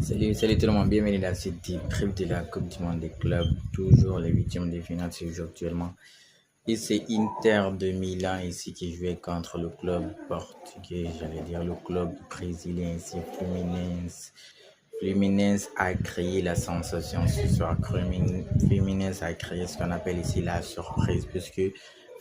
Salut tout le monde, bienvenue dans cette débrief de la Coupe du Monde des clubs, toujours les huitièmes de finale se jouent actuellement. Et c'est Inter de Milan ici qui jouait contre le club portugais, j'allais dire le club brésilien ici, Fluminense. Fluminense a créé la sensation ce soir. Fluminense a créé ce qu'on appelle ici la surprise, puisque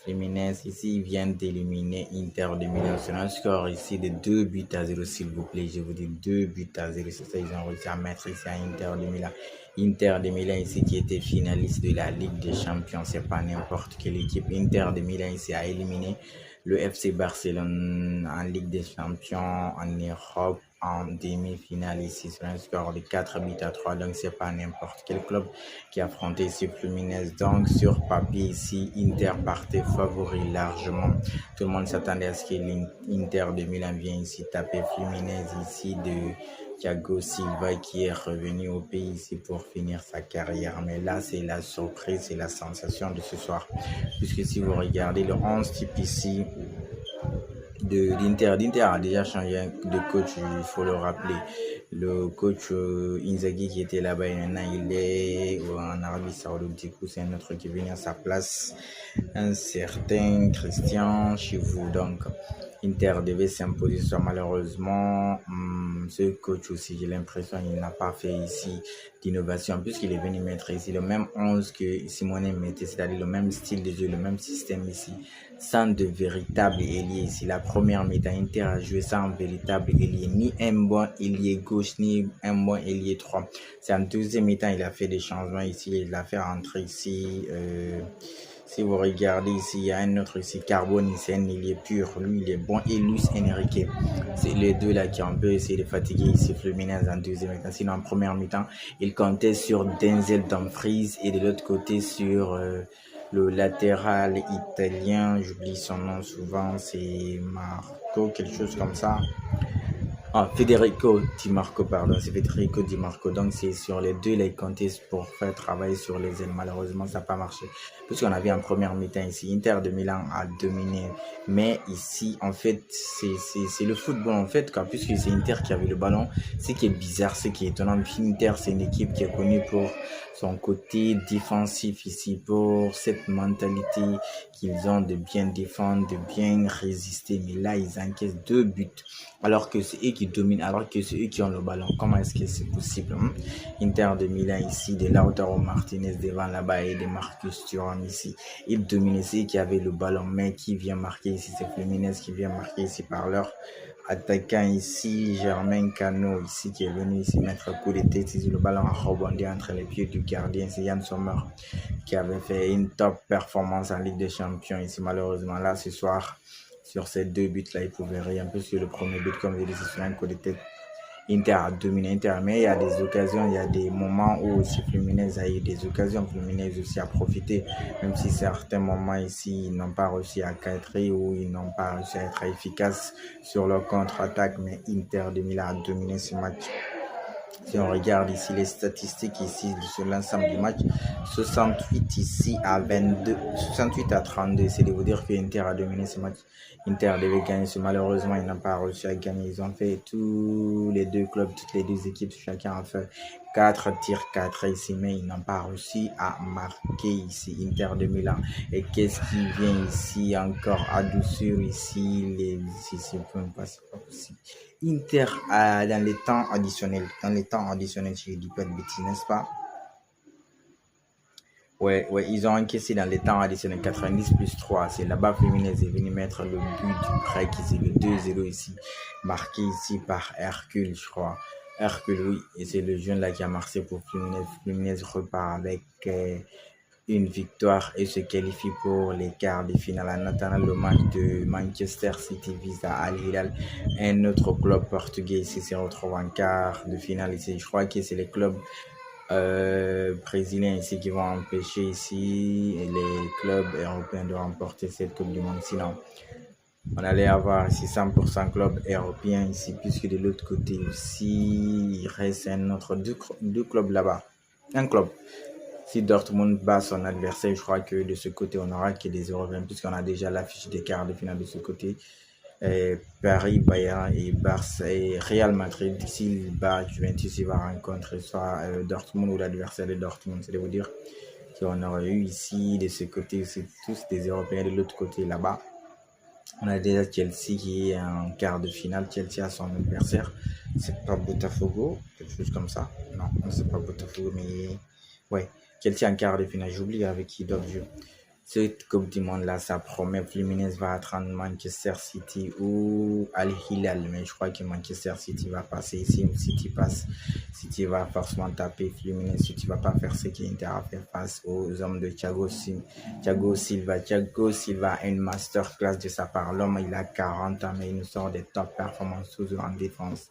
Fluminense ici vient d'éliminer Inter de Milan sur un score ici de 2 buts à 0, s'il vous plaît. Je vous dis 2 buts à 0, c'est ça ils ont réussi à mettre ici à Inter de Milan. Inter de Milan ici qui était finaliste de la Ligue des Champions, c'est pas n'importe quelle équipe. Inter de Milan ici a éliminé le FC Barcelone en Ligue des Champions en Europe en demi-finale ici sur un score de 4 buts à 3. Donc c'est pas n'importe quel club qui affrontait ici Fluminense. Donc sur papier ici, Inter partait favori largement. Tout le monde s'attendait à ce que l'Inter de Milan vienne ici taper Fluminense ici de Thiago Silva qui est revenu au pays ici pour finir sa carrière. Mais là, c'est la surprise, c'est la sensation de ce soir. Puisque si vous regardez le 11 type ici l'Inter a déjà changé de coach, il faut le rappeler. Le coach Inzaghi qui était là-bas, maintenant il est en Arabie Saoudite. Du coup, c'est un autre qui est venu à sa place, un certain Christian Chivou. Donc, Inter devait s'imposer sur malheureusement ce coach aussi, j'ai l'impression qu'il n'a pas fait ici d'innovation puisqu'il est venu mettre ici le même 11 que Simone mettait, c'est-à-dire le même style de jeu, le même système ici, sans de véritable ailier ici. La première mi-temps, Inter a joué sans véritable ailier, ni un bon ailier gauche, ni un bon ailier droit. C'est en deuxième mi-temps, il a fait des changements ici, il a fait rentrer ici... si vous regardez ici, il y a un autre ici, Carbone, c'est un ailier pur. Lui, il est bon. Et Luis Enrique. C'est les deux là qui ont un peu essayé de fatiguer ici Fluminense en deuxième mi-temps. Sinon, en première mi-temps, il comptait sur Denzel Dumfries et de l'autre côté sur le latéral italien. J'oublie son nom souvent. C'est Marco, quelque chose comme ça. Federico Di Marco, pardon, c'est Federico Di Marco. Donc, c'est sur les deux les comptés pour faire travailler sur les ailes. Malheureusement, ça n'a pas marché. Puisqu'on avait en première mi-temps ici, Inter de Milan a dominé. Mais ici, en fait, c'est le football, en fait, quoi, puisque c'est Inter qui avait le ballon. Ce qui est bizarre, ce qui est étonnant, Inter, c'est une équipe qui est connue pour son côté défensif ici, pour cette mentalité qu'ils ont de bien défendre, de bien résister. Mais là, ils encaissent 2 buts. Alors que c'est eux qui dominent, alors que c'est eux qui ont le ballon. Comment est-ce que c'est possible Inter de Milan ici, de Lautaro Martinez devant là-bas et de Marcus Thuram ici. Ils dominent, c'est eux qui avaient le ballon, mais qui vient marquer ici, c'est Fluminense qui vient marquer ici par leur attaquant ici, Germain Cano ici, qui est venu ici mettre un coup de tête ici, le ballon a rebondi entre les pieds du gardien, c'est Yann Sommer qui avait fait une top performance en Ligue des Champions ici. Malheureusement, là, ce soir, sur ces 2 buts-là, il pouvait rien. Parce que le premier but, comme je disais, c'est sur un coup de tête. Inter a dominé Inter, mais il y a des occasions, il y a des moments où aussi Fluminense a eu des occasions. Fluminense aussi a profité, même si certains moments ici, ils n'ont pas réussi à cadrer ou ils n'ont pas réussi à être efficaces sur leur contre-attaque. Mais Inter de Milan a dominé ce match. Si on regarde ici les statistiques ici sur l'ensemble du match, 68 ici à 22, 68 à 32, c'est de vous dire que Inter a dominé ce match. Inter devait gagner, malheureusement ils n'ont pas réussi à gagner. Ils ont fait tous les deux clubs, toutes les deux équipes, chacun a fait 4 tirs, 4 ici, mais ils n'ont pas réussi à marquer ici Inter de Milan. Et qu'est-ce qui vient ici encore adoucir ici les ici, pas possible. Inter dans les temps additionnels, si je dis pas de bêtises, n'est-ce pas? Ouais, ils ont encaissé dans les temps additionnels 90 plus 3. C'est là-bas Fluminense est venu mettre le but du break ici, le 2-0 ici, marqué ici par Hercule, je crois. Hercule, oui, et c'est le jeune là qui a marqué pour Fluminense. Fluminense repart avec une victoire et se qualifie pour les quarts de finale en attendant le match de Manchester City vis à Al Hilal. Un autre club portugais ici se retrouve en quart de finale ici. Je crois que c'est les clubs brésiliens ici qui vont empêcher ici les clubs européens de remporter cette Coupe du Monde. Sinon, on allait avoir ici 100% club européen ici, puisque de l'autre côté aussi, il reste un autre deux clubs là-bas. Un club. Si Dortmund bat son adversaire, je crois que de ce côté, on n'aura que des Européens, puisqu'on a déjà l'affiche des quarts de finale de ce côté. Paris, Bayern et Barça et Real Madrid. S'il bat Juventus, il va rencontrer soit Dortmund ou l'adversaire de Dortmund. C'est de vous dire qu'on aurait eu ici de ce côté, c'est tous des Européens, de l'autre côté là-bas. On a déjà Chelsea qui est en quart de finale. Chelsea a son adversaire. C'est pas Botafogo, quelque chose comme ça. Non, c'est pas Botafogo, mais ouais. Chelsea en quart de finale. J'oublie avec qui ils doivent jouer. Cette Coupe du Monde-là, ça promet. Fluminense va attendre Manchester City ou Al Hilal, mais je crois que Manchester City va passer. Si City passe, City va forcément taper Fluminense. City va pas faire ce qu'Inter a fait face aux hommes de Thiago Silva. Thiago Silva a une masterclass de sa part. L'homme, il a 40 ans, mais il nous sort des top performances toujours en défense.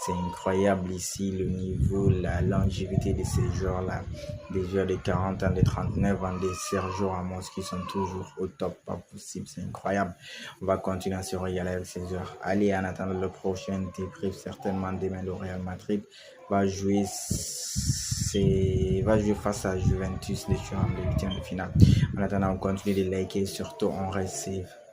C'est incroyable ici le niveau, la longévité de ces joueurs-là. Des joueurs de 40 ans, de 39 ans, des Sergio Ramos qui sont toujours au top, pas possible, c'est incroyable. On va continuer à se régaler avec ces joueurs. Allez, en attendant le prochain débrief, certainement demain, le Real Madrid va jouer face à Juventus, les joueurs en 8e de finale. En attendant, on continue de liker, surtout on reste safe.